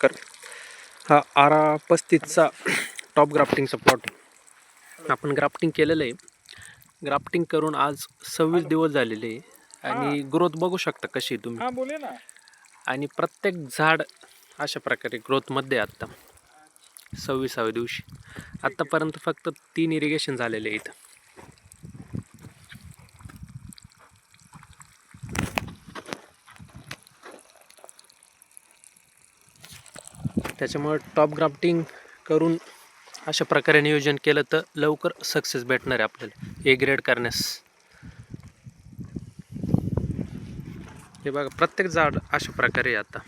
नमस्कार. हा RA35चा top ग्राफ्टिंगचा plot आहे. आपण ग्राफ्टिंग केलेलं आहे. ग्राफ्टिंग करून आज 26 दिवस झालेले आहे आणि ग्रोथ बघू शकता कशी आहे तुम्ही. बोले ना. आणि प्रत्येक झाड अशा प्रकारे ग्रोथमध्ये आहे. आत्ता 26व्या दिवशी आत्तापर्यंत फक्त 3 इरिगेशन झालेले आहे इथं. त्याच्यामुळे टॉप ग्राफ्टिंग करून अशा प्रकारे नियोजन केलं तर लवकर सक्सेस भेटणार आहे आपल्याला ए ग्रेड करण्यास. हे बघा प्रत्येक झाड अशा प्रकारे आता